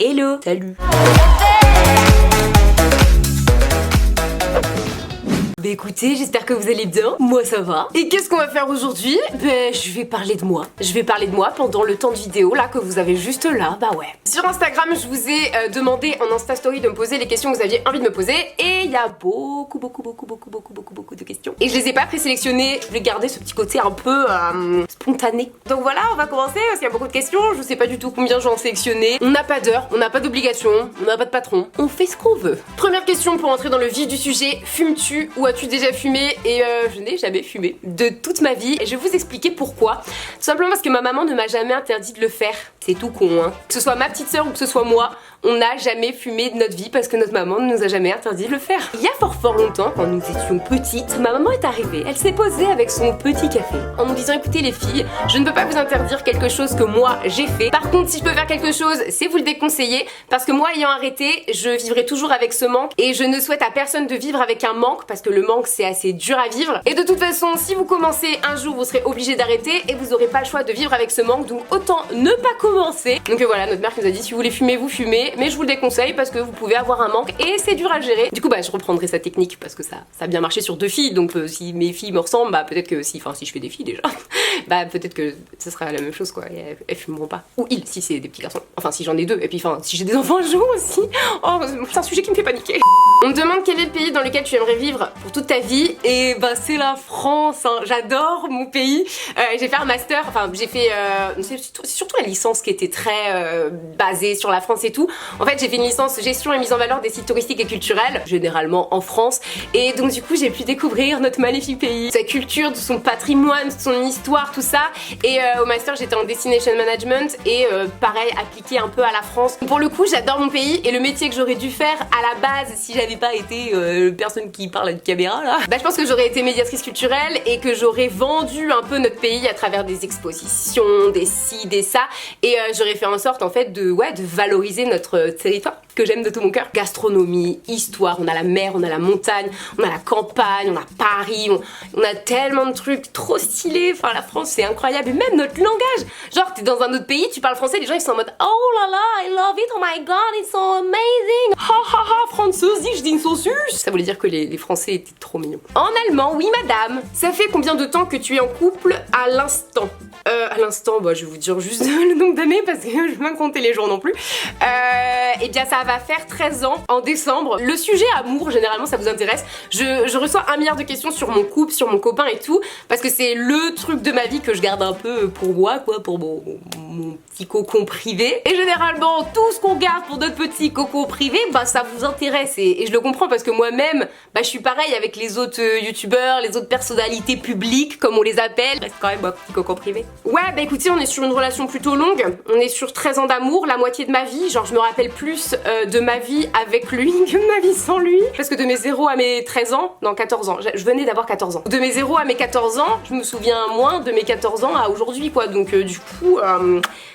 Hello, salut. Bah écoutez, j'espère que vous allez bien, moi ça va. Et qu'est-ce qu'on va faire aujourd'hui? Ben je vais parler de moi. Je vais parler de moi pendant le temps de vidéo là que vous avez juste là, bah ouais. Sur Instagram, je vous ai demandé en Insta Story de me poser les questions que vous aviez envie de me poser. Et il y a beaucoup de questions. Et je les ai pas présélectionnées, je voulais garder ce petit côté un peu spontané. Donc voilà, on va commencer parce qu'il y a beaucoup de questions. Je sais pas du tout combien j'en ai sélectionné. On n'a pas d'heure, on n'a pas d'obligation, on n'a pas de patron. On fait ce qu'on veut. Première question pour entrer dans le vif du sujet. Fumes-tu ou as-tu déjà fumé? Et je n'ai jamais fumé de toute ma vie et je vais vous expliquer pourquoi. Tout simplement parce que ma maman ne m'a jamais interdit de le faire. C'est tout con hein. Que ce soit ma petite soeur ou que ce soit moi, on n'a jamais fumé de notre vie parce que notre maman ne nous a jamais interdit de le faire. Il y a fort longtemps, quand nous étions petites, ma maman est arrivée, elle s'est posée avec son petit café en nous disant écoutez les filles, je ne peux pas vous interdire quelque chose que moi j'ai fait. Par contre si je peux faire quelque chose, c'est vous le déconseiller parce que moi ayant arrêté, je vivrai toujours avec ce manque et je ne souhaite à personne de vivre avec un manque parce que le manque c'est assez dur à vivre. Et de toute façon, si vous commencez un jour, vous serez obligé d'arrêter et vous n'aurez pas le choix de vivre avec ce manque, donc autant ne pas commencer. Donc voilà, notre mère nous a dit si vous voulez fumer, vous fumez, mais je vous le déconseille parce que vous pouvez avoir un manque et c'est dur à gérer. Du coup bah je reprendrai sa technique parce que ça a bien marché sur 2 filles, donc si mes filles me ressemblent, bah peut-être que si je fais des filles déjà, bah peut-être que ce sera la même chose quoi, et elles fumeront pas. Ou ils, si c'est des petits garçons, enfin si j'en ai 2, et puis enfin si j'ai des enfants un jour aussi. Oh c'est un sujet qui me fait paniquer. On me demande quel est le pays dans lequel tu aimerais vivre pour toute ta vie, et bah c'est la France, hein. J'adore mon pays. J'ai fait un master, enfin j'ai fait, c'est surtout la licence qui était très basée sur la France et tout. En fait j'ai fait une licence gestion et mise en valeur des sites touristiques et culturels, généralement en France, et donc du coup j'ai pu découvrir notre magnifique pays, sa culture, son patrimoine, son histoire, tout ça. Et au master j'étais en destination management et pareil appliqué un peu à la France. Pour le coup j'adore mon pays et le métier que j'aurais dû faire à la base si j'avais pas été personne qui parle à une caméra là, bah je pense que j'aurais été médiatrice culturelle et que j'aurais vendu un peu notre pays à travers des expositions, des ci, des ça, et j'aurais fait en sorte en fait de valoriser notre territoire que j'aime de tout mon cœur. Gastronomie, histoire, on a la mer, on a la montagne, on a la campagne, on a Paris, on a tellement de trucs trop stylés. Enfin la France c'est incroyable, et même notre langage. Genre t'es dans un autre pays, tu parles français, les gens ils sont en mode oh là là, I love it, oh my god, it's so amazing. Ha ha ha, Französisch, ich bin so süß. Ça voulait dire que les Français étaient trop mignons. En allemand, oui madame. Ça fait combien de temps que tu es en couple à l'instant? À l'instant, bah je vais vous dire juste le nombre d'années parce que je vais pas compter les jours non plus. Et bien ça va faire 13 ans en décembre. Le sujet amour, généralement ça vous intéresse. Je reçois 1 milliard de questions sur mon couple, sur mon copain et tout, parce que c'est le truc de ma vie que je garde un peu pour moi, quoi, pour mon petit cocon privé. Et généralement, tout ce qu'on garde pour notre petit cocon privé, bah ça vous intéresse. Et je le comprends parce que moi-même, bah je suis pareil avec les autres youtubeurs, les autres personnalités publiques, comme on les appelle. C'est quand même un petit cocon privé. Ouais, bah écoutez, on est sur une relation plutôt longue. On est sur 13 ans d'amour, la moitié de ma vie. Genre, je me rappelle plus de ma vie avec lui que de ma vie sans lui. Parce que de mes 0 à mes 13 ans, non 14 ans, je venais d'avoir 14 ans. De mes 0 à mes 14 ans, je me souviens moins de mes 14 ans à aujourd'hui quoi. Donc du coup,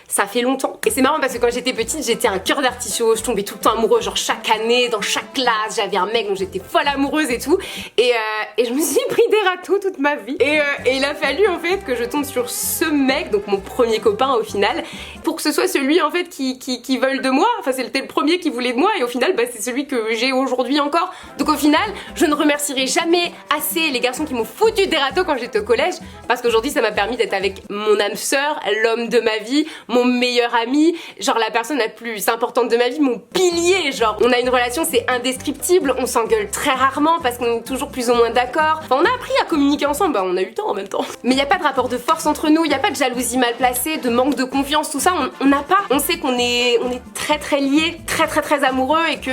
ça fait longtemps. Et c'est marrant parce que quand j'étais petite, j'étais un cœur d'artichaut, je tombais tout le temps amoureuse, genre chaque année, dans chaque classe, j'avais un mec dont j'étais folle amoureuse et tout. Et je me suis pris des râteaux toute ma vie. Et il a fallu en fait que je tombe sur ce mec, donc mon premier copain au final, pour que ce soit celui en fait qui veuille de moi. Enfin c'était le premier qui voulait de moi et au final bah, c'est celui que j'ai aujourd'hui encore. Donc au final, je ne remercierai jamais assez les garçons qui m'ont foutu des râteaux quand j'étais au collège, parce qu'aujourd'hui ça m'a permis d'être avec mon âme sœur, l'homme de ma vie, mon meilleur ami, genre la personne la plus importante de ma vie, mon pilier. Genre on a une relation, c'est indescriptible, on s'engueule très rarement parce qu'on est toujours plus ou moins d'accord. Enfin on a appris à communiquer ensemble, bah on a eu le temps en même temps. Mais il n'y a pas de rapport de force entre nous, il n'y a pas de jalousie mal placée, de manque de confiance, tout ça, on n'a pas. On sait qu'on est très liés, très amoureux et que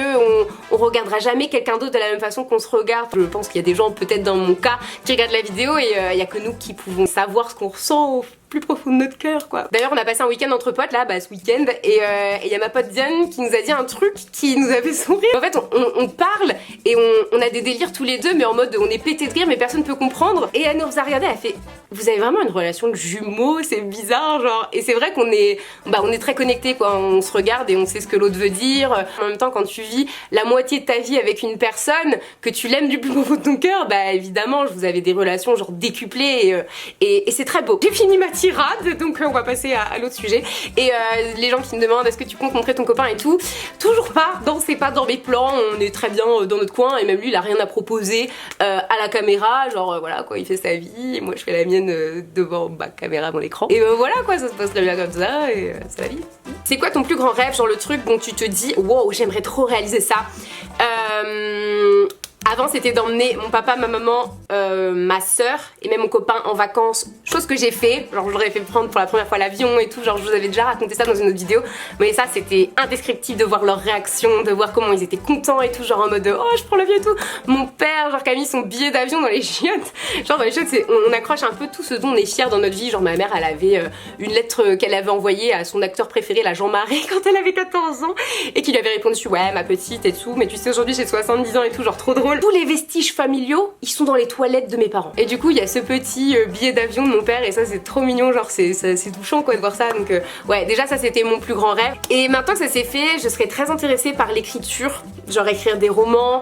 on regardera jamais quelqu'un d'autre de la même façon qu'on se regarde. Je pense qu'il y a des gens peut-être dans mon cas qui regardent la vidéo et il y a que nous qui pouvons savoir ce qu'on ressent au plus profond de notre cœur quoi. D'ailleurs on a passé un week-end entre potes là, bah ce week-end, et il y a ma pote Diane qui nous a dit un truc qui nous a fait sourire. En fait on parle et on a des délires tous les deux mais en mode on est pété de rire mais personne peut comprendre, et elle nous a regardé, elle a fait vous avez vraiment une relation de jumeaux, c'est bizarre genre. Et c'est vrai qu'on est, on est très connectés quoi, on se regarde et on sait ce que l'autre veut dire. En même temps quand tu vis la moitié de ta vie avec une personne, que tu l'aimes du plus profond de ton cœur, bah évidemment vous avez des relations genre décuplées et c'est très beau. J'ai fini ma tirade, donc on va passer à l'autre sujet. Et les gens qui me demandent est-ce que tu comptes montrer ton copain et tout, toujours pas, c'est pas dans mes plans, on est très bien dans notre coin et même lui il a rien à proposer à la caméra, genre voilà quoi, il fait sa vie et moi je fais la mienne devant ma caméra, mon écran. Et voilà quoi, ça se passe très bien comme ça et c'est la vie. C'est quoi ton plus grand rêve, genre le truc dont tu te dis wow, j'aimerais trop réaliser ça? Avant c'était d'emmener mon papa, ma maman, ma soeur et même mon copain en vacances, chose que j'ai fait, genre je leur ai fait prendre pour la première fois l'avion et tout, genre je vous avais déjà raconté ça dans une autre vidéo, mais ça c'était indescriptible de voir leur réaction, de voir comment ils étaient contents et tout, genre en mode oh je prends l'avion et tout. Mon père genre qui a mis son billet d'avion dans les chiottes, genre dans les chiottes on accroche un peu tout ce dont on est fier dans notre vie, genre ma mère elle avait une lettre qu'elle avait envoyée à son acteur préféré, la Jean-Marie, quand elle avait 14 ans et qui lui avait répondu ouais ma petite et tout, mais tu sais aujourd'hui j'ai 70 ans et tout, genre trop drôle. Tous les vestiges familiaux, ils sont dans les toilettes de mes parents. Et du coup, il y a ce petit billet d'avion de mon père et ça c'est trop mignon, genre c'est touchant quoi de voir ça. Donc ouais, déjà ça c'était mon plus grand rêve. Et maintenant que ça s'est fait, je serais très intéressée par l'écriture, genre écrire des romans,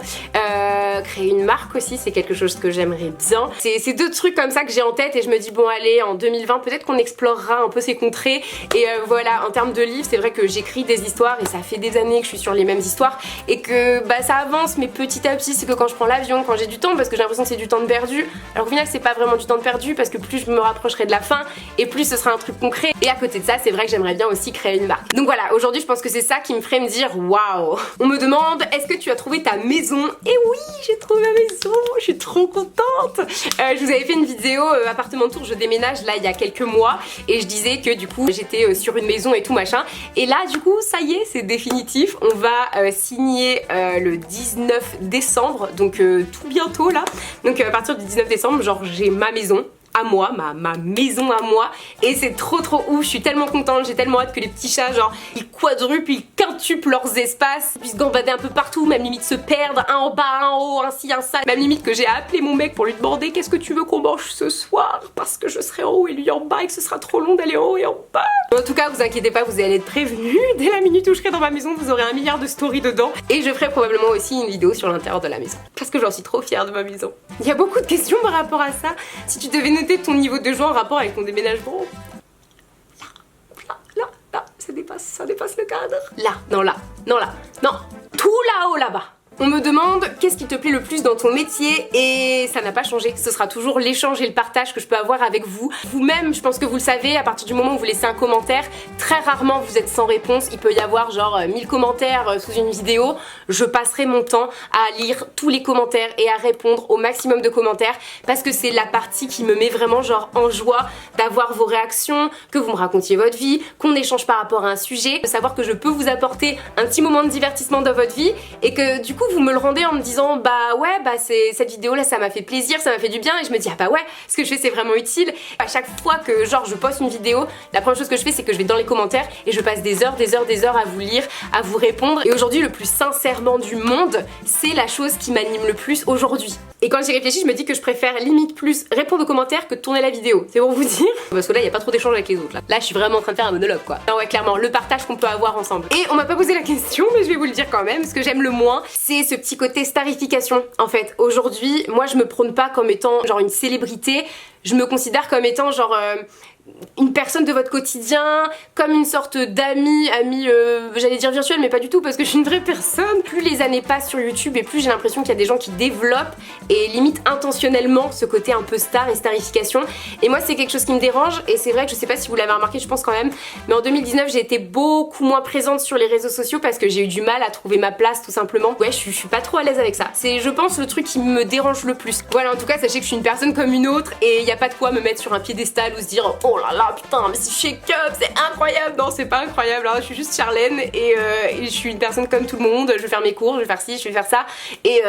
créer une marque aussi, c'est quelque chose que j'aimerais bien. C'est deux trucs comme ça que j'ai en tête et je me dis bon allez, en 2020 peut-être qu'on explorera un peu ces contrées. Et voilà, en termes de livres, c'est vrai que j'écris des histoires et ça fait des années que je suis sur les mêmes histoires et que bah ça avance, mais petit à petit c'est que quand je prends l'avion, quand j'ai du temps, parce que j'ai l'impression que c'est du temps de perdu, alors au final c'est pas vraiment du temps de perdu parce que plus je me rapprocherai de la fin et plus ce sera un truc concret. Et à côté de ça c'est vrai que j'aimerais bien aussi créer une marque. Donc voilà, aujourd'hui je pense que c'est ça qui me ferait me dire waouh. On me demande est-ce que tu as trouvé ta maison? Et oui, j'ai trouvé ma maison, je suis trop contente. Je vous avais fait une vidéo appartement tour, je déménage là il y a quelques mois et je disais que du coup j'étais sur une maison et tout machin, et là du coup ça y est, c'est définitif, on va signer le 19 décembre, donc tout bientôt là. Donc à partir du 19 décembre, genre j'ai ma maison à moi, ma maison à moi, et c'est trop ouf, je suis tellement contente, j'ai tellement hâte que les petits chats genre ils quadruplent, ils quintuplent leurs espaces, ils puissent gambader un peu partout, même limite se perdre, un en bas, un en haut, un ci, un ça, même limite que j'ai appelé mon mec pour lui demander qu'est-ce que tu veux qu'on mange ce soir, parce que je serai en haut et lui en bas et que ce sera trop long d'aller en haut et en bas. En tout cas vous inquiétez pas, vous allez être prévenus, dès la minute où je serai dans ma maison vous aurez 1 milliard de stories dedans, et je ferai probablement aussi une vidéo sur l'intérieur de la maison, parce que j'en suis trop fière de ma maison. Il y a beaucoup de questions par rapport à ça, si tu devais noter ton niveau de joie en rapport avec ton déménagement, là, ça dépasse le cadre. Là, non, tout là-haut, là-bas. On me demande qu'est-ce qui te plaît le plus dans ton métier, et ça n'a pas changé, ce sera toujours l'échange et le partage que je peux avoir avec vous. Vous-même, je pense que vous le savez, à partir du moment où vous laissez un commentaire, très rarement vous êtes sans réponse, il peut y avoir genre 1000 commentaires sous une vidéo, je passerai mon temps à lire tous les commentaires et à répondre au maximum de commentaires, parce que c'est la partie qui me met vraiment genre en joie d'avoir vos réactions, que vous me racontiez votre vie, qu'on échange par rapport à un sujet, de savoir que je peux vous apporter un petit moment de divertissement dans votre vie, et que du coup vous me le rendez en me disant bah ouais bah c'est cette vidéo là ça m'a fait plaisir, ça m'a fait du bien, et je me dis ah bah ouais ce que je fais c'est vraiment utile. À chaque fois que genre je poste une vidéo, la première chose que je fais c'est que je vais dans les commentaires et je passe des heures à vous lire, à vous répondre, et aujourd'hui le plus sincèrement du monde c'est la chose qui m'anime le plus aujourd'hui. Et quand j'y réfléchis je me dis que je préfère limite plus répondre aux commentaires que de tourner la vidéo, c'est pour vous dire, parce que là il n'y a pas trop d'échange avec les autres là je suis vraiment en train de faire un monologue quoi. Non ouais clairement le partage qu'on peut avoir ensemble. Et on m'a pas posé la question mais je vais vous le dire quand même, ce que j'aime le moins c'est ce petit côté starification. En fait aujourd'hui moi je me prône pas comme étant genre une célébrité, je me considère comme étant genre une personne de votre quotidien, comme une sorte d'amie, j'allais dire virtuelle mais pas du tout parce que je suis une vraie personne. Plus les années passent sur YouTube et plus j'ai l'impression qu'il y a des gens qui développent et limite intentionnellement ce côté un peu star et starification, et moi c'est quelque chose qui me dérange. Et c'est vrai que je sais pas si vous l'avez remarqué, je pense quand même, mais en 2019 j'ai été beaucoup moins présente sur les réseaux sociaux parce que j'ai eu du mal à trouver ma place tout simplement. Ouais je suis pas trop à l'aise avec ça, c'est je pense le truc qui me dérange le plus. Voilà, en tout cas sachez que je suis une personne comme une autre et il y a pas de quoi me mettre sur un piédestal ou se dire oh là là putain mais c'est shake up, c'est incroyable. Non c'est pas incroyable, hein. Je suis juste Charlène et je suis une personne comme tout le monde, je vais faire mes cours, je vais faire ci, je vais faire ça, et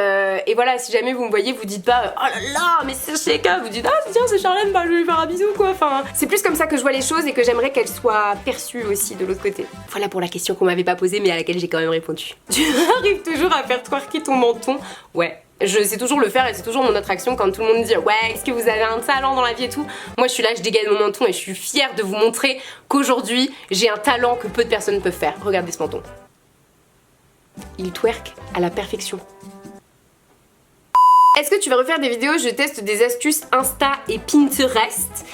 voilà, si jamais vous me voyez vous dites pas oh là là mais c'est shake up, vous dites ah tiens c'est Charlène, bah je vais lui faire un bisou quoi. Enfin c'est plus comme ça que je vois les choses et que j'aimerais qu'elles soient perçues aussi de l'autre côté. Voilà pour la question qu'on m'avait pas posée mais à laquelle j'ai quand même répondu. Tu arrives toujours à faire twerker ton menton? Ouais, je sais toujours le faire et c'est toujours mon attraction quand tout le monde me dit ouais est-ce que vous avez un talent dans la vie et tout. Moi je suis là, je dégaine mon menton et je suis fière de vous montrer qu'aujourd'hui j'ai un talent que peu de personnes peuvent faire. Regardez ce menton, il twerk à la perfection. Est-ce que tu vas refaire des vidéos? Je teste des astuces Insta et Pinterest.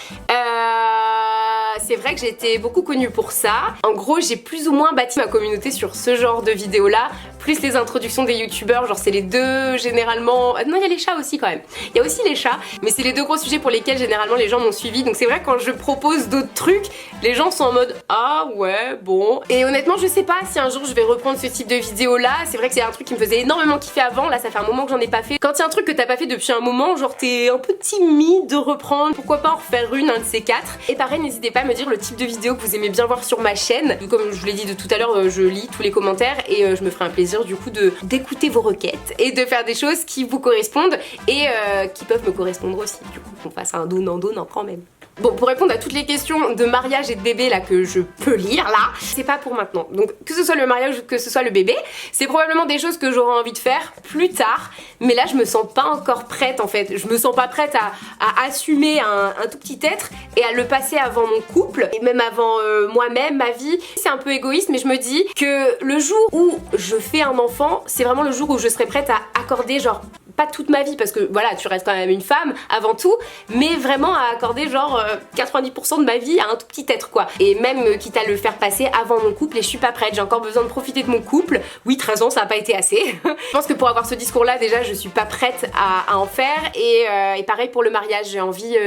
c'est vrai que j'ai été beaucoup connue pour ça. En gros, j'ai plus ou moins bâti ma communauté sur ce genre de vidéos là, plus les introductions des youtubeurs, genre c'est les deux généralement... Non, il y a les chats aussi quand même. Il y a aussi les chats, mais c'est les deux gros sujets pour lesquels généralement les gens m'ont suivi. Donc c'est vrai que quand je propose d'autres trucs, les gens sont en mode ah ouais, bon. Et honnêtement, je sais pas si un jour je vais reprendre ce type de vidéo là. C'est vrai que c'est un truc qui me faisait énormément kiffer avant. Là, ça fait un moment que j'en ai pas fait. Quand il y a un truc que t'as pas fait depuis un moment, genre t'es un peu timide de reprendre, pourquoi pas en refaire un de ces quatre. Et pareil, n'hésitez pas à me dire le type de vidéo que vous aimez bien voir sur ma chaîne. Comme je vous l'ai dit de tout à l'heure, je lis tous les commentaires et je me ferai un plaisir du coup d'écouter vos requêtes et de faire des choses qui vous correspondent et qui peuvent me correspondre aussi. Du coup, qu'on fasse un donnant quand même. Bon, pour répondre à toutes les questions de mariage et de bébé là que je peux lire là, c'est pas pour maintenant. Donc que ce soit le mariage ou que ce soit le bébé, c'est probablement des choses que j'aurai envie de faire plus tard. Mais là je me sens pas encore prête en fait. Je me sens pas prête à assumer un tout petit être et à le passer avant mon couple et même avant moi-même, ma vie. C'est un peu égoïste mais je me dis que le jour où je fais un enfant, c'est vraiment le jour où je serai prête à accorder genre pas toute ma vie parce que voilà, tu restes quand même une femme avant tout, mais vraiment à accorder genre 90% de ma vie à un tout petit être quoi. Et même quitte à le faire passer avant mon couple et je suis pas prête, j'ai encore besoin de profiter de mon couple. Oui, 13 ans ça a pas été assez. Je pense que pour avoir ce discours là déjà je suis pas prête à en faire et pareil pour le mariage,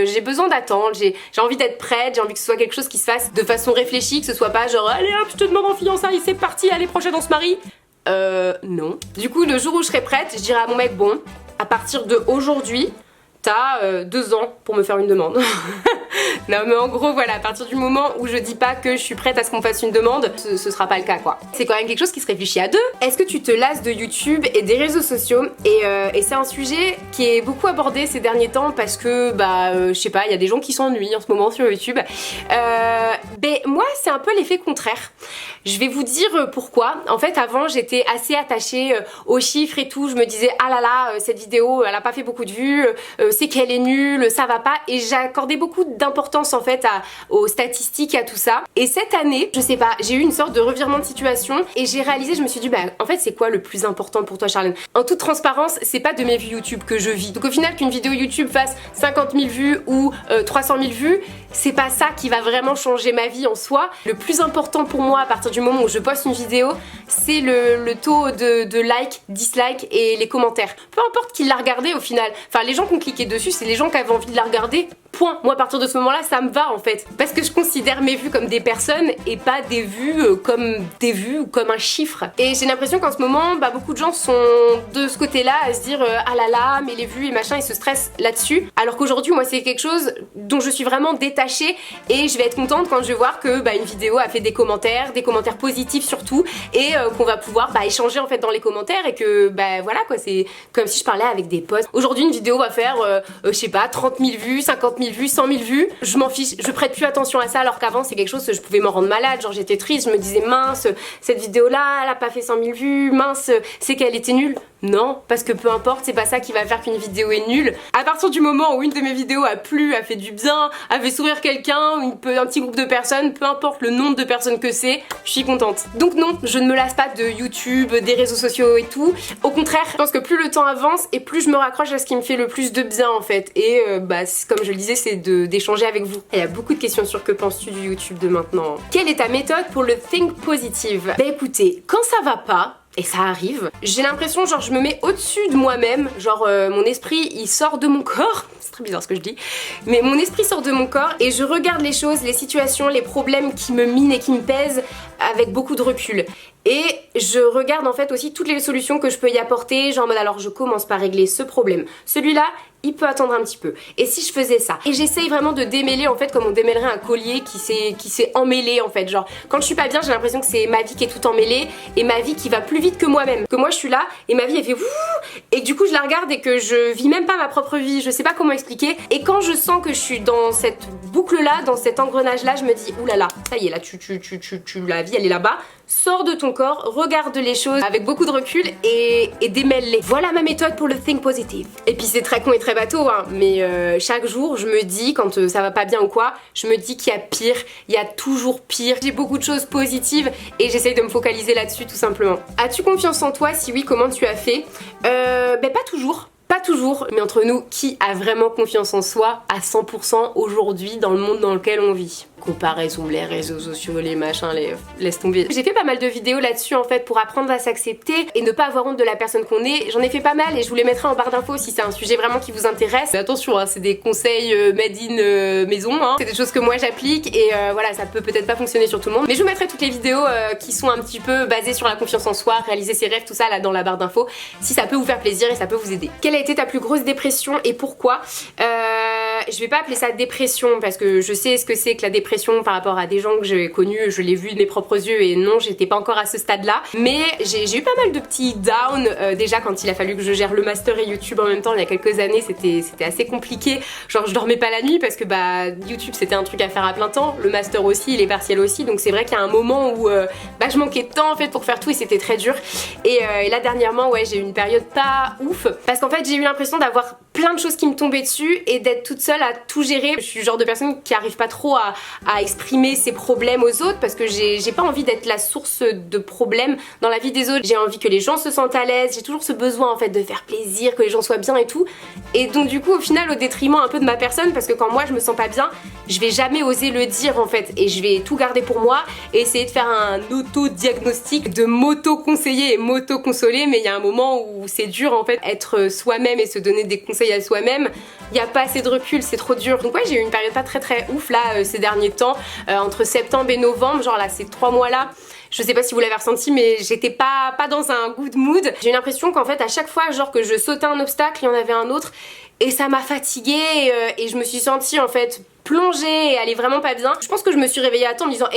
j'ai besoin d'attendre, j'ai envie d'être prête, j'ai envie que ce soit quelque chose qui se fasse de façon réfléchie, que ce soit pas genre allez hop je te demande en fiançailles c'est parti, allez prochaine on se marie. Non. Du coup, le jour où je serai prête, je dirai à mon mec, bon, à partir de aujourd'hui, t'as 2 ans pour me faire une demande. Non mais en gros voilà, à partir du moment où je dis pas que je suis prête à ce qu'on fasse une demande, ce sera pas le cas quoi. C'est quand même quelque chose qui se réfléchit à deux. Est-ce que tu te lasses de YouTube et des réseaux sociaux? Et c'est un sujet qui est beaucoup abordé ces derniers temps parce que je sais pas, il y a des gens qui s'ennuient en ce moment sur YouTube. Moi c'est un peu l'effet contraire. Je vais vous dire pourquoi. En fait avant j'étais assez attachée aux chiffres et tout, je me disais ah là là cette vidéo elle a pas fait beaucoup de vues, c'est qu'elle est nulle, ça va pas, et j'accordais beaucoup d'importance en fait aux statistiques, à tout ça. Et cette année, je sais pas, j'ai eu une sorte de revirement de situation et j'ai réalisé, je me suis dit en fait c'est quoi le plus important pour toi Charlène? En toute transparence, c'est pas de mes vues YouTube que je vis. Donc au final qu'une vidéo YouTube fasse 50 000 vues ou 300 000 vues, c'est pas ça qui va vraiment changer ma vie en soi. Le plus important pour moi à partir du moment où je poste une vidéo, c'est le taux de like, dislike et les commentaires. Peu importe qui l'a regardé au final. Enfin les gens qui ont cliqué dessus, c'est les gens qui avaient envie de la regarder. Point. Moi à partir de ce moment là ça me va en fait. Parce que je considère mes vues comme des personnes et pas des vues comme des vues ou comme un chiffre. Et j'ai l'impression qu'en ce moment beaucoup de gens sont de ce côté là à se dire ah là là mais les vues et machin, ils se stressent là-dessus. Alors qu'aujourd'hui moi c'est quelque chose dont je suis vraiment détachée et je vais être contente quand je vais voir que une vidéo a fait des commentaires positifs surtout, et qu'on va pouvoir échanger en fait dans les commentaires et que voilà quoi, c'est comme si je parlais avec des potes. Aujourd'hui une vidéo va faire je sais pas 30 000 vues, 50 000 vues, 100 000 vues, je m'en fiche, je prête plus attention à ça, alors qu'avant c'est quelque chose que je pouvais m'en rendre malade, genre j'étais triste, je me disais mince cette vidéo là elle a pas fait 100 000 vues, mince c'est qu'elle était nulle. Non, parce que peu importe, c'est pas ça qui va faire qu'une vidéo est nulle. À partir du moment où une de mes vidéos a plu, a fait du bien, a fait sourire quelqu'un, un petit groupe de personnes, peu importe le nombre de personnes que c'est, je suis contente. Donc non, je ne me lasse pas de YouTube, des réseaux sociaux et tout. Au contraire, je pense que plus le temps avance et plus je me raccroche à ce qui me fait le plus de bien en fait. Et comme je le disais, c'est d'échanger avec vous. Il y a beaucoup de questions sur que penses-tu du YouTube de maintenant. Quelle est ta méthode pour le think positive? Écoutez, quand ça va pas, et ça arrive, j'ai l'impression genre je me mets au-dessus de moi-même, genre mon esprit il sort de mon corps, c'est très bizarre ce que je dis, mais mon esprit sort de mon corps et je regarde les choses, les situations, les problèmes qui me minent et qui me pèsent avec beaucoup de recul. Et je regarde en fait aussi toutes les solutions que je peux y apporter, genre en mode alors je commence par régler ce problème, celui-là il peut attendre un petit peu, et si je faisais ça, et j'essaye vraiment de démêler en fait comme on démêlerait un collier qui s'est emmêlé en fait, genre quand je suis pas bien j'ai l'impression que c'est ma vie qui est tout emmêlée et ma vie qui va plus vite que moi-même, que moi je suis là et ma vie elle fait wouh, et du coup je la regarde et que je vis même pas ma propre vie, je sais pas comment expliquer, et quand je sens que je suis dans cette boucle là, dans cet engrenage là, je me dis oulala, ça y est là la vie elle est là-bas, sors de ton corps, regarde les choses avec beaucoup de recul et démêle-les. Voilà ma méthode pour le think positive. Et puis c'est très con et très bateau hein, mais chaque jour je me dis quand ça va pas bien ou quoi, je me dis qu'il y a pire, il y a toujours pire. J'ai beaucoup de choses positives et j'essaye de me focaliser là-dessus tout simplement. As-tu confiance en toi? Si oui, comment tu as fait? Pas toujours. Pas toujours, mais entre nous, qui a vraiment confiance en soi à 100% aujourd'hui dans le monde dans lequel on vit? comparaison, les réseaux sociaux, les machins, laisse tomber. J'ai fait pas mal de vidéos là-dessus en fait pour apprendre à s'accepter et ne pas avoir honte de la personne qu'on est. J'en ai fait pas mal et je vous les mettrai en barre d'infos si c'est un sujet vraiment qui vous intéresse. Mais attention, hein, c'est des conseils made in maison, hein. C'est des choses que moi j'applique et voilà, ça peut peut-être pas fonctionner sur tout le monde. Mais je vous mettrai toutes les vidéos qui sont un petit peu basées sur la confiance en soi, réaliser ses rêves, tout ça là dans la barre d'infos, si ça peut vous faire plaisir et ça peut vous aider. Quelle a été ta plus grosse dépression et pourquoi? Je vais pas appeler ça dépression parce que je sais ce que c'est que la dépression par rapport à des gens que j'ai connus, je l'ai vu de mes propres yeux et non, j'étais pas encore à ce stade là, mais j'ai eu pas mal de petits downs déjà quand il a fallu que je gère le master et YouTube en même temps il y a quelques années, c'était assez compliqué, genre je dormais pas la nuit parce que bah YouTube c'était un truc à faire à plein temps, le master aussi, les partiels aussi, donc c'est vrai qu'il y a un moment où je manquais de temps en fait pour faire tout et c'était très dur et là dernièrement ouais j'ai eu une période pas ouf parce qu'en fait j'ai eu l'impression d'avoir plein de choses qui me tombaient dessus et d'être toute seule à tout gérer. Je suis le genre de personne qui arrive pas trop à exprimer ses problèmes aux autres parce que j'ai pas envie d'être la source de problèmes dans la vie des autres. J'ai envie que les gens se sentent à l'aise, j'ai toujours ce besoin en fait de faire plaisir, que les gens soient bien et tout. Et donc du coup au final au détriment un peu de ma personne parce que quand moi je me sens pas bien, je vais jamais oser le dire en fait et je vais tout garder pour moi et essayer de faire un auto-diagnostic, de m'auto-conseiller et m'auto-consoler, mais il y a un moment où c'est dur en fait être soi-même et se donner des conseils à soi-même, il n'y a pas assez de recul, c'est trop dur. Donc ouais j'ai eu une période pas très ouf là ces derniers temps, entre septembre et novembre, genre là ces 3 mois là, je sais pas si vous l'avez ressenti mais j'étais pas dans un good mood. J'ai eu l'impression qu'en fait à chaque fois genre que je sautais un obstacle, il y en avait un autre et ça m'a fatiguée et je me suis sentie en fait plongée et elle est vraiment pas bien. Je pense que je me suis réveillée à temps en me disant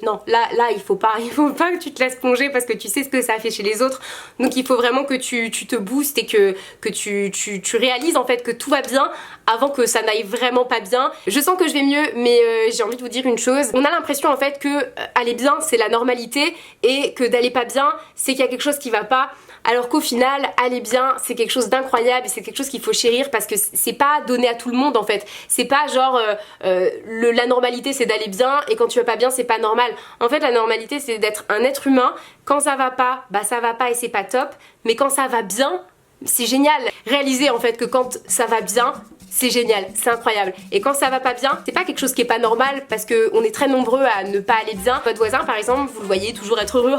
non là il faut pas que tu te laisses plonger parce que tu sais ce que ça a fait chez les autres, donc il faut vraiment que tu te boostes et que tu réalises en fait que tout va bien avant que ça n'aille vraiment pas bien. Je sens que je vais mieux mais j'ai envie de vous dire une chose, on a l'impression en fait que aller bien c'est la normalité et que d'aller pas bien c'est qu'il y a quelque chose qui va pas, alors qu'au final aller bien c'est quelque chose d'incroyable et c'est quelque chose qu'il faut chérir parce que c'est pas donné à tout le monde en fait, c'est pas genre la normalité c'est d'aller bien et quand tu vas pas bien c'est pas normal. En fait la normalité c'est d'être un être humain, quand ça va pas, bah ça va pas et c'est pas top, mais quand ça va bien c'est génial. Réalisez en fait que quand ça va bien c'est génial, c'est incroyable. Et quand ça va pas bien, c'est pas quelque chose qui est pas normal parce que on est très nombreux à ne pas aller bien. Votre voisin par exemple, vous le voyez toujours être heureux,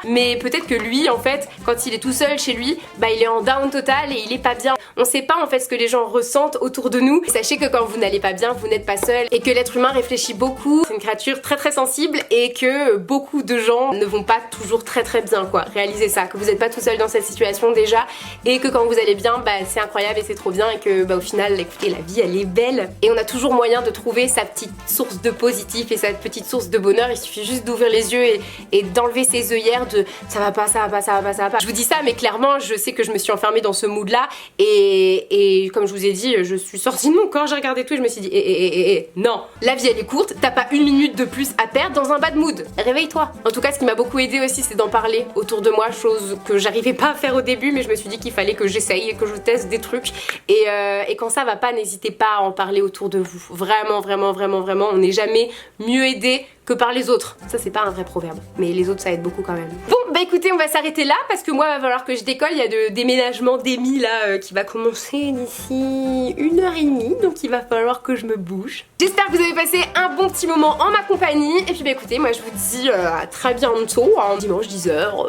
mais peut-être que lui en fait, quand il est tout seul chez lui, bah il est en down total et il est pas bien. On sait pas en fait ce que les gens ressentent autour de nous. Sachez que quand vous n'allez pas bien, vous n'êtes pas seul et que l'être humain réfléchit beaucoup. C'est une créature très sensible et que beaucoup de gens ne vont pas toujours très bien quoi. Réalisez ça, que vous n'êtes pas tout seul dans cette situation déjà et que quand vous allez bien, bah c'est incroyable et c'est trop bien et que bah au final, écoutez, la vie elle est belle et on a toujours moyen de trouver sa petite source de positif et sa petite source de bonheur. Il suffit juste d'ouvrir les yeux et d'enlever ses œillères de ça va pas. Je vous dis ça mais clairement je sais que je me suis enfermée dans ce mood là et comme je vous ai dit je suis sortie de mon corps, j'ai regardé tout et je me suis dit non, la vie elle est courte, t'as pas une minute de plus à perdre dans un bad mood, réveille-toi. En tout cas ce qui m'a beaucoup aidé aussi c'est d'en parler autour de moi, chose que j'arrivais pas à faire au début mais je me suis dit qu'il fallait que j'essaye et que je teste des trucs et quand ça va pas, n'hésitez pas à en parler autour de vous. Vraiment, on n'est jamais mieux aidé que par les autres. Ça c'est pas un vrai proverbe, mais les autres ça aide beaucoup quand même. Bon bah écoutez on va s'arrêter là parce que moi il va falloir que je décolle, il y a de déménagement d'Emmy là qui va commencer d'ici 1h30 donc il va falloir que je me bouge. J'espère que vous avez passé un bon petit moment en ma compagnie et puis bah écoutez moi je vous dis à très bientôt, hein, dimanche 10h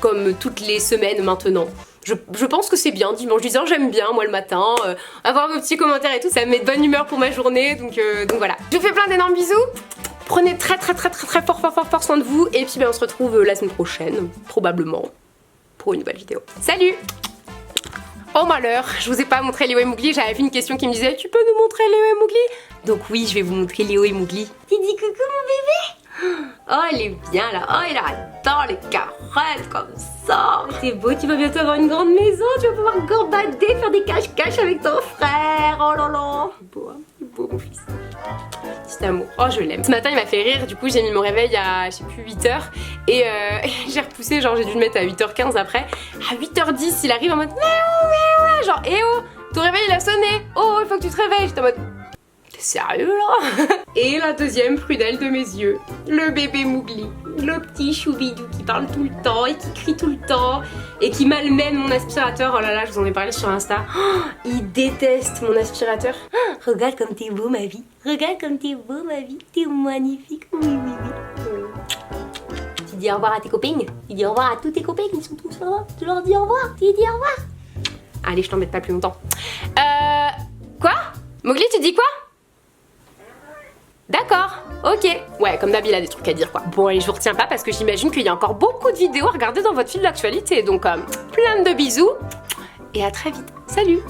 comme toutes les semaines maintenant. Je pense que c'est bien, dimanche 10h j'aime bien moi le matin, avoir vos petits commentaires et tout, ça me met de bonne humeur pour ma journée donc voilà. Je vous fais plein d'énormes bisous, prenez très fort soin de vous et puis ben, on se retrouve la semaine prochaine, probablement, pour une nouvelle vidéo. Salut! Oh malheur, je vous ai pas montré Léo et Mowgli, j'avais vu une question qui me disait tu peux nous montrer Léo et Mowgli? Donc oui, je vais vous montrer Léo et Mowgli. Tu dis coucou mon bébé? Oh il est bien là, oh il adore les caresses comme ça. C'est beau, tu vas bientôt avoir une grande maison, tu vas pouvoir gambader, faire des cache-cache avec ton frère. Oh là là, c'est beau mon fils. Petit amour, oh je l'aime. Ce matin il m'a fait rire, du coup j'ai mis mon réveil à je sais plus 8h et j'ai repoussé, genre j'ai dû le mettre à 8h15 après. À 8h10 il arrive en mode genre oh ton réveil il a sonné, oh il faut que tu te réveilles. J'étais en mode t'es sérieux là? Et la deuxième prudelle de mes yeux, le bébé Mowgli. Le petit choubidou qui parle tout le temps et qui crie tout le temps et qui malmène mon aspirateur. Oh là là, je vous en ai parlé sur Insta. Oh, il déteste mon aspirateur. Oh, regarde comme t'es beau ma vie. Regarde comme t'es beau ma vie. T'es magnifique. Oui, oui, oui. Tu dis au revoir à tes copines. Tu dis au revoir à tous tes copains qui sont tous là. Tu leur dis au revoir. Tu dis au revoir. Allez, je t'embête pas plus longtemps. Quoi? Mowgli, tu dis quoi? D'accord, ok. Ouais, comme d'hab, il a des trucs à dire quoi. Bon, allez, je vous retiens pas parce que j'imagine qu'il y a encore beaucoup de vidéos à regarder dans votre fil d'actualité. Donc, plein de bisous et à très vite. Salut!